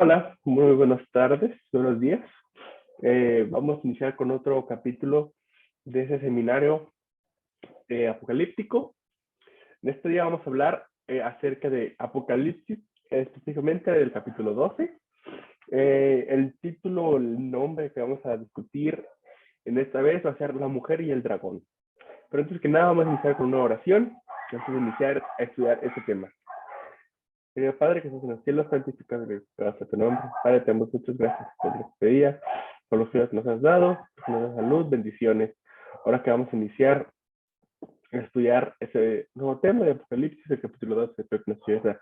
Hola, muy buenas tardes, buenos días. Vamos a iniciar con otro capítulo de ese seminario apocalíptico. En este día vamos a hablar acerca de Apocalipsis, específicamente del capítulo 12. El título, el nombre que vamos a discutir en esta vez va a ser La mujer y el dragón. Pero antes que nada vamos a iniciar con una oración antes de iniciar a estudiar este tema. Querido Padre que estás en los cielos, santificado sea tu nombre. Padre, te damos muchas gracias por este día, por los cuidados que nos has dado, por nos das salud, bendiciones. Ahora que vamos a iniciar a estudiar ese nuevo tema de Apocalipsis, el capítulo 2, espero que nos ayudes a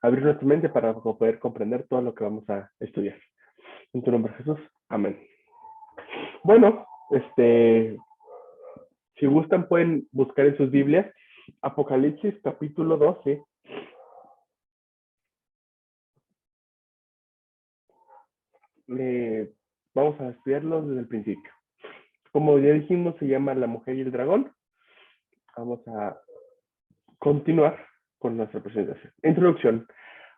abrir nuestra mente para poder comprender todo lo que vamos a estudiar. En tu nombre, Jesús. Amén. Bueno, si gustan pueden buscar en sus Biblias Apocalipsis capítulo 12. Vamos a estudiarlo desde el principio. Como ya dijimos, se llama La mujer y el dragón. Vamos a continuar con nuestra presentación. Introducción.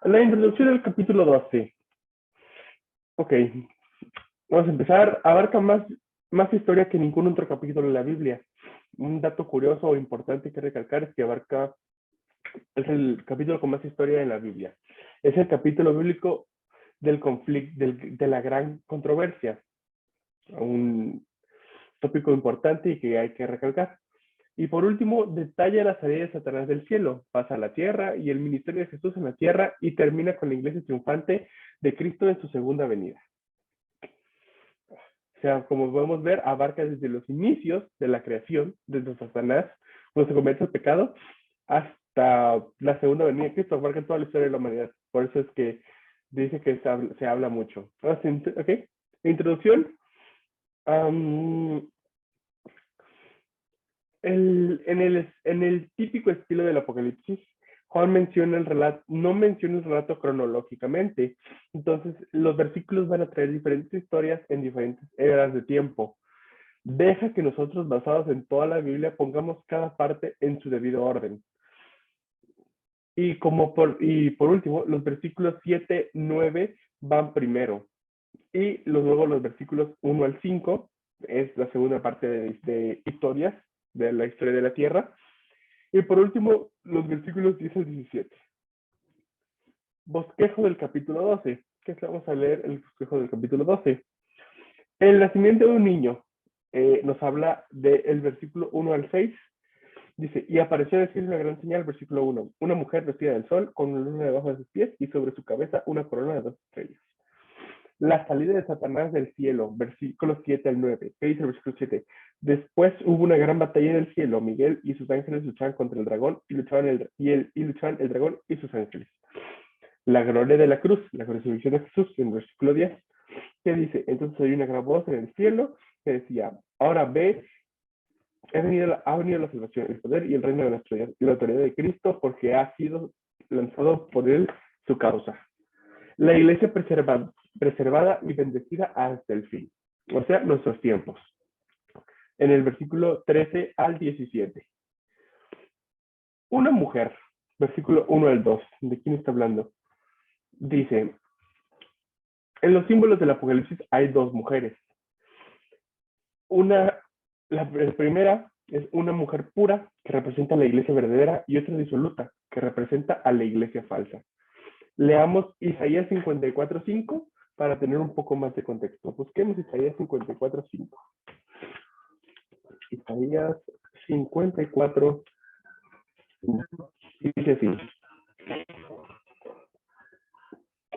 La introducción del capítulo 12. Ok, vamos a empezar. Abarca más historia que ningún otro capítulo de la Biblia. Un dato curioso o importante que recalcar es que es el capítulo con más historia en la Biblia. Es el capítulo bíblico del conflicto, de la gran controversia. Un tópico importante y que hay que recalcar. Y por último, detalla la salida de Satanás del cielo, pasa a la tierra y el ministerio de Jesús en la tierra y termina con la iglesia triunfante de Cristo en su segunda venida. O sea, como podemos ver, abarca desde los inicios de la creación, desde Satanás, cuando se comete el pecado, hasta la segunda venida de Cristo, abarca toda la historia de la humanidad. Por eso es que dice que se habla mucho. ¿Ok? Introducción. Um, en el típico estilo del Apocalipsis, Juan menciona el relato, no menciona el relato cronológicamente. Entonces, los versículos van a traer diferentes historias en diferentes eras de tiempo. Deja que nosotros, basados en toda la Biblia, pongamos cada parte en su debido orden. Y por último, los versículos 7, 9 van primero. Y luego los versículos 1 al 5 es la segunda parte de historias, de la historia de la Tierra. Y por último, los versículos 10 al 17. Bosquejo del capítulo 12. ¿Qué vamos a leer el bosquejo del capítulo 12? El nacimiento de un niño. Nos habla del versículo 1 al 6. Dice, y apareció en el cielo una gran señal, versículo 1. Una mujer vestida del sol, con una luna debajo de sus pies, y sobre su cabeza una corona de 2 estrellas. La salida de Satanás del cielo, versículos 7 al 9. ¿Qué dice el versículo 7? Después hubo una gran batalla en el cielo. Miguel y sus ángeles luchaban contra el dragón y luchaban el dragón y sus ángeles. La gloria de la cruz, la crucifixión de Jesús, en el versículo 10. ¿Qué dice? Entonces oí una gran voz en el cielo que decía, ahora ve, ha venido la salvación, el poder y el reino de nuestro Dios y la autoridad de Cristo porque ha sido lanzado por él su causa. La iglesia preservada y bendecida hasta el fin, o sea, nuestros tiempos. En el versículo 13 al 17. Una mujer, versículo 1 al 2, ¿de quién está hablando? Dice, en los símbolos del Apocalipsis hay dos mujeres. La primera es una mujer pura, que representa a la iglesia verdadera, y otra disoluta, que representa a la iglesia falsa. Leamos Isaías 54:5 para tener un poco más de contexto. Busquemos Isaías 54:5. Isaías 54 dice así: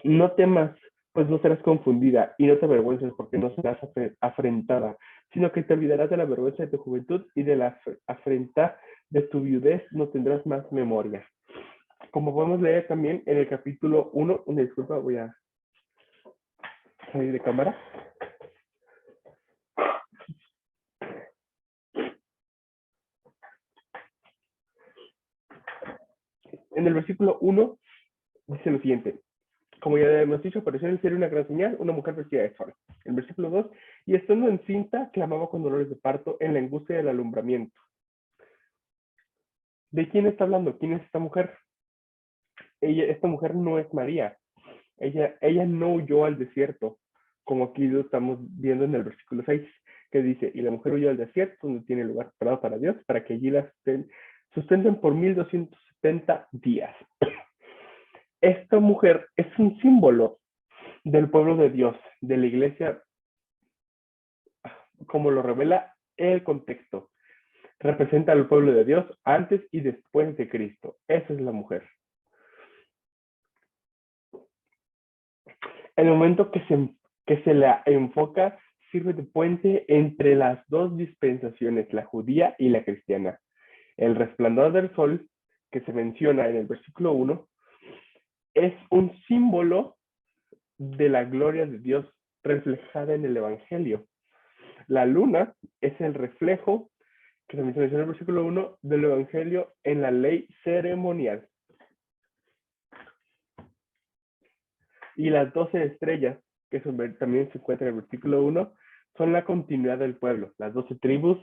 no temas, pues no serás confundida, y no te avergüences, porque no serás afrentada, sino que te olvidarás de la vergüenza de tu juventud y de la afrenta de tu viudez no tendrás más memoria. Como podemos leer también en el capítulo 1, una disculpa, voy a salir de cámara. En el versículo 1 dice lo siguiente: como ya hemos dicho, apareció en el cielo una gran señal, una mujer vestida de sol. El versículo 2, y estando encinta, clamaba con dolores de parto en la angustia del alumbramiento. ¿De quién está hablando? ¿Quién es esta mujer? Esta mujer no es María. Ella no huyó al desierto, como aquí lo estamos viendo en el versículo 6, que dice, y la mujer huyó al desierto, donde tiene lugar preparado para Dios, para que allí la sustenten por 1270 días. Esta mujer es un símbolo del pueblo de Dios, de la iglesia, como lo revela el contexto. Representa al pueblo de Dios antes y después de Cristo. Esa es la mujer. El momento que se la enfoca sirve de puente entre las dos dispensaciones, la judía y la cristiana. El resplandor del sol, que se menciona en el versículo 1, es un símbolo de la gloria de Dios reflejada en el Evangelio. La luna es el reflejo, que se menciona en el versículo 1, del Evangelio en la ley ceremonial. Y las 12 estrellas, que también se encuentran en el versículo 1, son la continuidad del pueblo, las 12 tribus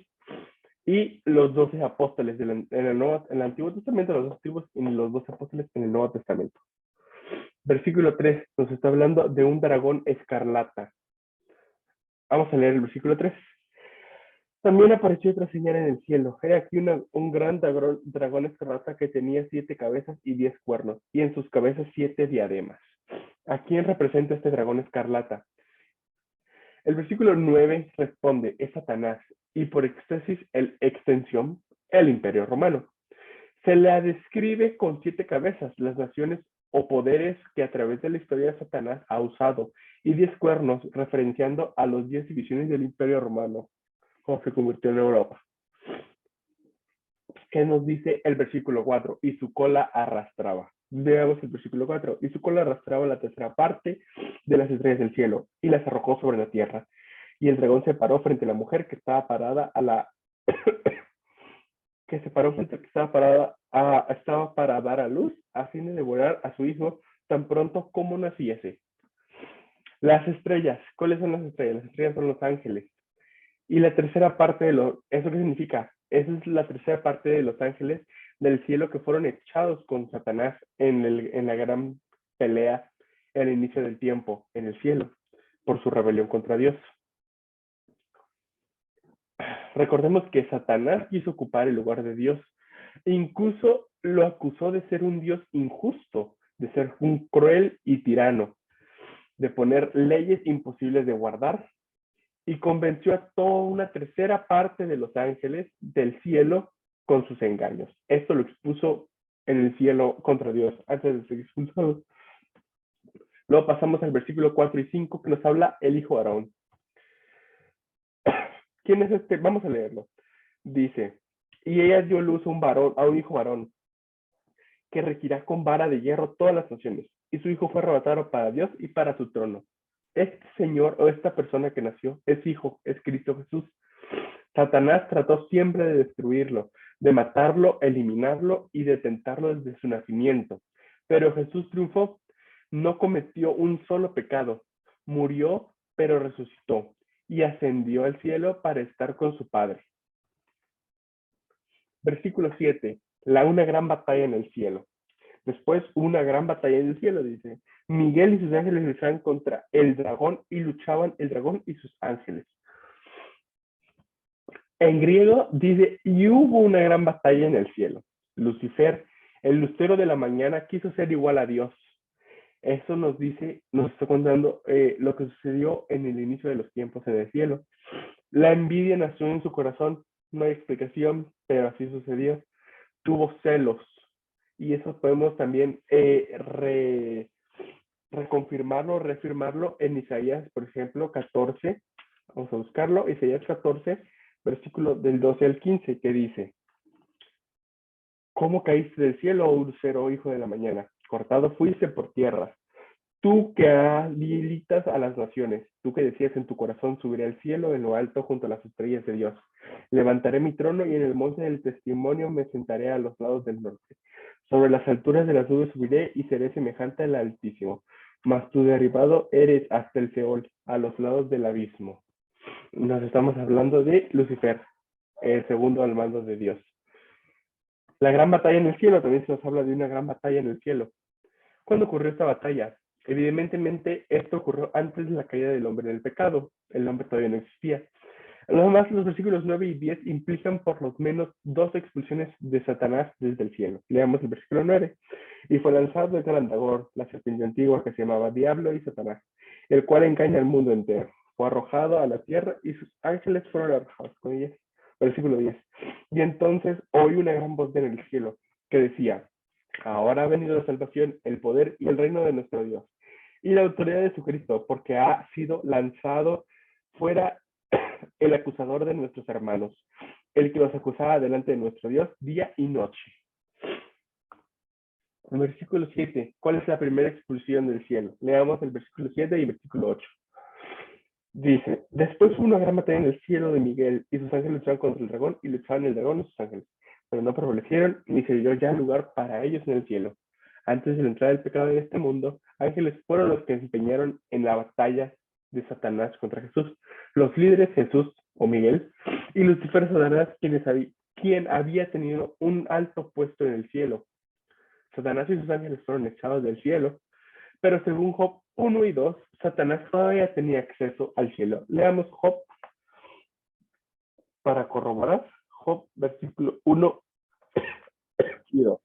y los 12 apóstoles en el Antiguo Testamento, los 12 tribus y los 12 apóstoles en el Nuevo Testamento. Versículo 3 nos está hablando de un dragón escarlata. Vamos a leer el versículo 3. También apareció otra señal en el cielo. Era aquí un gran dragón escarlata que tenía 7 cabezas y 10 cuernos, y en sus cabezas 7 diademas. ¿A quién representa este dragón escarlata? El versículo 9 responde, es Satanás, y por extensión, el imperio romano. Se la describe con 7 cabezas, las naciones o poderes que a través de la historia Satanás ha usado, y 10 cuernos, referenciando a las 10 divisiones del imperio romano, como se convirtió en Europa. ¿Qué nos dice el versículo 4? Y su cola arrastraba. Veamos el versículo 4. Y su cola arrastraba la tercera parte de las estrellas del cielo y las arrojó sobre la tierra. Y el dragón se paró frente a la mujer que estaba parada estaba para dar a luz a fin de devorar a su hijo tan pronto como naciese. Las estrellas, ¿cuáles son las estrellas? Las estrellas son los ángeles. Y la tercera parte ¿eso qué significa? Esa es la tercera parte de los ángeles del cielo que fueron echados con Satanás en la gran pelea al inicio del tiempo en el cielo por su rebelión contra Dios. Recordemos que Satanás quiso ocupar el lugar de Dios. Incluso lo acusó de ser un Dios injusto, de ser un cruel y tirano, de poner leyes imposibles de guardar, y convenció a toda una tercera parte de los ángeles del cielo con sus engaños. Esto lo expuso en el cielo contra Dios antes de ser expulsado. Luego pasamos al versículo 4 y 5 que nos habla el hijo Aarón. ¿Quién es este? Vamos a leerlo. Dice, y ella dio luz a un hijo varón, que regirá con vara de hierro todas las naciones, y su hijo fue arrebatado para Dios y para su trono. Este señor o esta persona que nació es hijo, es Cristo Jesús. Satanás trató siempre de destruirlo, de matarlo, eliminarlo y de tentarlo desde su nacimiento. Pero Jesús triunfó, no cometió un solo pecado, murió, pero resucitó y ascendió al cielo para estar con su Padre. Versículo 7. Una gran batalla en el cielo. Después, una gran batalla en el cielo, dice. Miguel y sus ángeles luchaban contra el dragón y luchaban el dragón y sus ángeles. En griego dice, y hubo una gran batalla en el cielo. Lucifer, el lucero de la mañana, quiso ser igual a Dios. Eso nos está contando lo que sucedió en el inicio de los tiempos en el cielo. La envidia nació en su corazón, no hay explicación, pero así sucedió. Tuvo celos, y eso podemos también reconfirmarlo, reafirmarlo en Isaías, por ejemplo, 14. Vamos a buscarlo, Isaías 14, versículo del 12 al 15, que dice, ¿cómo caíste del cielo, oh lucero, hijo de la mañana? Cortado fuiste por tierra. Tú que habilitas a las naciones, tú que decías en tu corazón, subiré al cielo en lo alto junto a las estrellas de Dios. Levantaré mi trono y en el monte del testimonio me sentaré a los lados del norte. Sobre las alturas de las nubes subiré y seré semejante al Altísimo. Mas tú derribado eres hasta el Seol, a los lados del abismo. Nos estamos hablando de Lucifer, el segundo al mando de Dios. La gran batalla en el cielo, también se nos habla de una gran batalla en el cielo. ¿Cuándo ocurrió esta batalla? Evidentemente, esto ocurrió antes de la caída del hombre en el pecado. El hombre todavía no existía. Además, los versículos 9 y 10 implican por lo menos dos expulsiones de Satanás desde el cielo. Leamos el versículo 9. Y fue lanzado el gran dragón, la serpiente antigua que se llamaba Diablo y Satanás, el cual engaña al mundo entero. Fue arrojado a la tierra y sus ángeles fueron arrojados con ella. Versículo 10. Y entonces oí una gran voz en el cielo que decía, ahora ha venido la salvación, el poder y el reino de nuestro Dios y la autoridad de su Cristo, porque ha sido lanzado fuera el acusador de nuestros hermanos, el que los acusaba delante de nuestro Dios día y noche. El versículo 7. ¿Cuál es la primera expulsión del cielo? Leamos el versículo 7 y el versículo 8. Dice, después hubo una gran batalla en el cielo de Miguel y sus ángeles lucharon contra el dragón y luchaban el dragón y sus ángeles, pero no prevalecieron ni se dio ya lugar para ellos en el cielo. Antes de la entrada del pecado en este mundo, ángeles fueron los que se empeñaron en la batalla de Satanás contra Jesús. Los líderes Jesús o Miguel y Lucifer Satanás, quien había tenido un alto puesto en el cielo. Satanás y sus ángeles fueron echados del cielo, pero según Job 1 y 2, Satanás todavía tenía acceso al cielo. Leamos Job para corroborar. Job, versículo 1 y 2.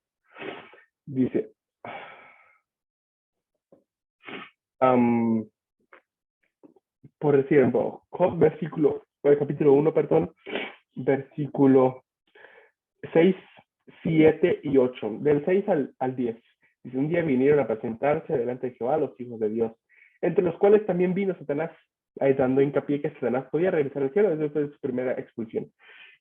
Dice, por decir, Job, capítulo 1, perdón, versículo 6, 7 y 8. Del 6 al 10. Dice, un día vinieron a presentarse delante de Jehová los hijos de Dios, entre los cuales también vino Satanás, ahí dando hincapié que Satanás podía regresar al cielo desde su primera expulsión.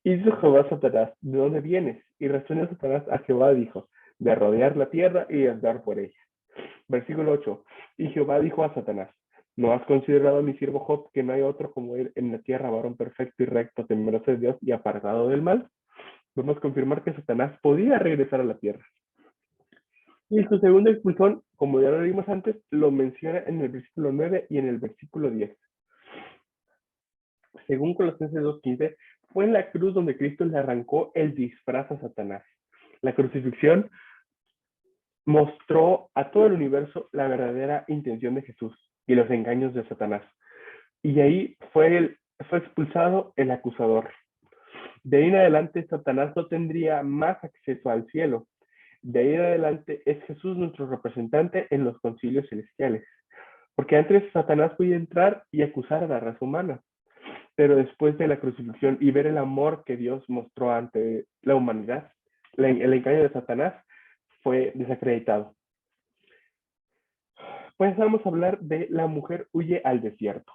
Y dijo Jehová a Satanás, ¿de dónde vienes? Y respondió Satanás a Jehová, dijo, de rodear la tierra y de andar por ella. Versículo 8. Y Jehová dijo a Satanás, ¿no has considerado a mi siervo Job, que no hay otro como él en la tierra, varón perfecto y recto, temeroso de Dios y apartado del mal? Podemos confirmar que Satanás podía regresar a la tierra. Y su segunda expulsión, como ya lo vimos antes, lo menciona en el versículo 9 y en el versículo 10. Según Colosenses 2:15, fue en la cruz donde Cristo le arrancó el disfraz a Satanás. La crucifixión mostró a todo el universo la verdadera intención de Jesús y los engaños de Satanás. Y ahí fue expulsado el acusador. De ahí en adelante, Satanás no tendría más acceso al cielo. De ahí en adelante es Jesús nuestro representante en los concilios celestiales. Porque antes Satanás podía entrar y acusar a la raza humana, pero después de la crucifixión y ver el amor que Dios mostró ante la humanidad, el engaño de Satanás fue desacreditado. Pues vamos a hablar de la mujer huye al desierto.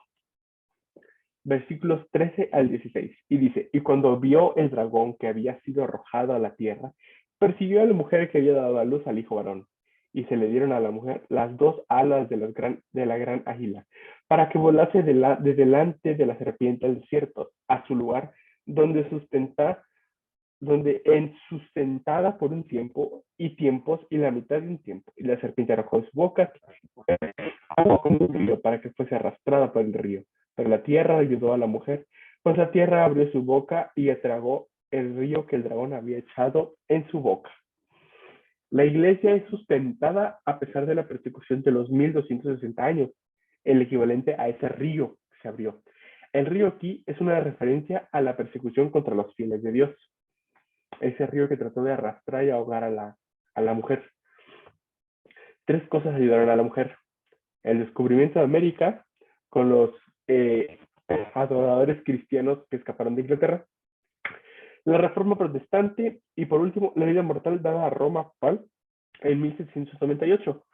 Versículos 13 al 16. Y dice, y cuando vio el dragón que había sido arrojado a la tierra, persiguió a la mujer que había dado a luz al hijo varón. Y se le dieron a la mujer las dos alas de la gran águila, para que volase de delante de la serpiente al desierto, a su lugar, donde sustentada por un tiempo y tiempos y la mitad de un tiempo. Y la serpiente arrojó de su boca agua como un río para que fuese arrastrada por el río. Pero la tierra ayudó a la mujer, pues la tierra abrió su boca y atragó el río que el dragón había echado en su boca. La iglesia es sustentada a pesar de la persecución de los 1260 años, el equivalente a ese río que se abrió. El río aquí es una referencia a la persecución contra los fieles de Dios. Ese río que trató de arrastrar y ahogar a la mujer. Tres cosas ayudaron a la mujer. El descubrimiento de América con los adoradores cristianos que escaparon de Inglaterra, la reforma protestante y por último la vida mortal dada a Roma papal en 1798,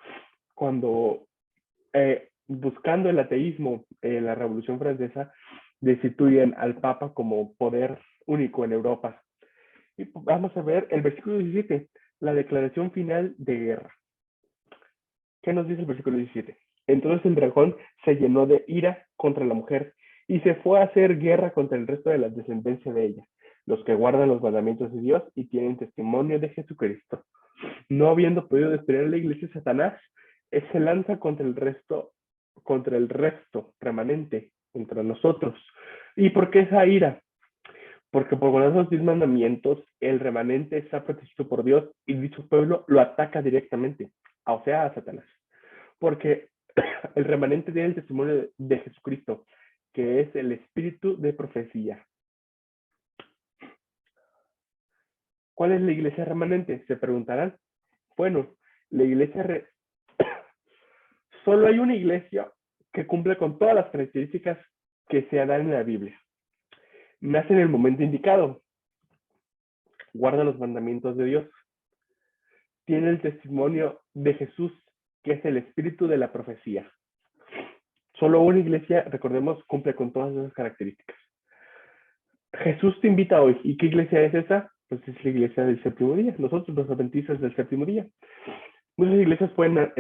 cuando buscando el ateísmo, la Revolución Francesa destituyen al Papa como poder único en Europa. Y vamos a ver el versículo 17, la declaración final de guerra. ¿Qué nos dice el versículo 17? Entonces el dragón se llenó de ira contra la mujer y se fue a hacer guerra contra el resto de la descendencia de ella, los que guardan los mandamientos de Dios y tienen testimonio de Jesucristo. No habiendo podido destruir a la iglesia, Satanás se lanza contra el resto remanente, contra nosotros. ¿Y por qué esa ira? Porque por guardar los 10 mandamientos, el remanente está protegido por Dios y dicho pueblo lo ataca directamente, o sea, a Satanás. Porque El remanente tiene el testimonio de Jesucristo, que es el espíritu de profecía. ¿Cuál es la iglesia remanente? Se preguntarán. Bueno, la iglesia solo hay una iglesia que cumple con todas las características que se dan en la Biblia. Nace en el momento indicado, guarda los mandamientos de Dios, tiene el testimonio de Jesús, que es el espíritu de la profecía. Solo una iglesia, recordemos, cumple con todas esas características. Jesús te invita hoy. ¿Y qué iglesia es esa? Pues es la iglesia del séptimo día. Nosotros, los adventistas del séptimo día. Muchas iglesias pueden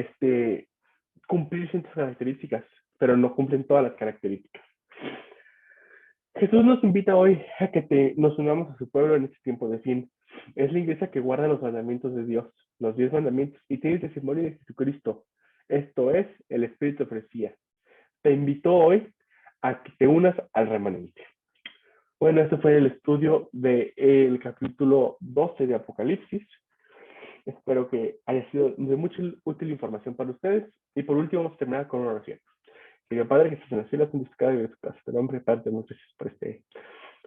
cumplir ciertas características, pero no cumplen todas las características. Jesús nos invita hoy a que nos unamos a su pueblo en este tiempo de fin. Es la iglesia que guarda los mandamientos de Dios, los 10 mandamientos, y tiene el testimonio de Jesucristo. Esto es el Espíritu de profecía. Te invito hoy a que te unas al remanente. Bueno, este fue el estudio del capítulo 12 de Apocalipsis. Espero que haya sido de mucha útil información para ustedes. Y por último, vamos a terminar con una oración. Querido Padre, que estás en la cielo, santificado y su casa. Te nombre, Padre, muchas gracias por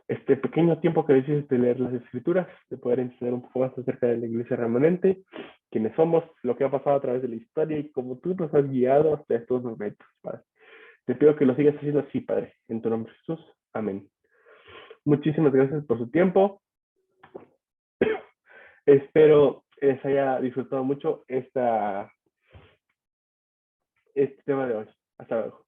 este pequeño tiempo que decides de leer las Escrituras, de poder entender un poco más acerca de la Iglesia remanente, quiénes somos, lo que ha pasado a través de la historia y cómo tú nos has guiado hasta estos momentos, Padre. Te pido que lo sigas haciendo así, Padre. En tu nombre, Jesús. Amén. Muchísimas gracias por su tiempo. Espero les haya disfrutado mucho este tema de hoy. Hasta luego.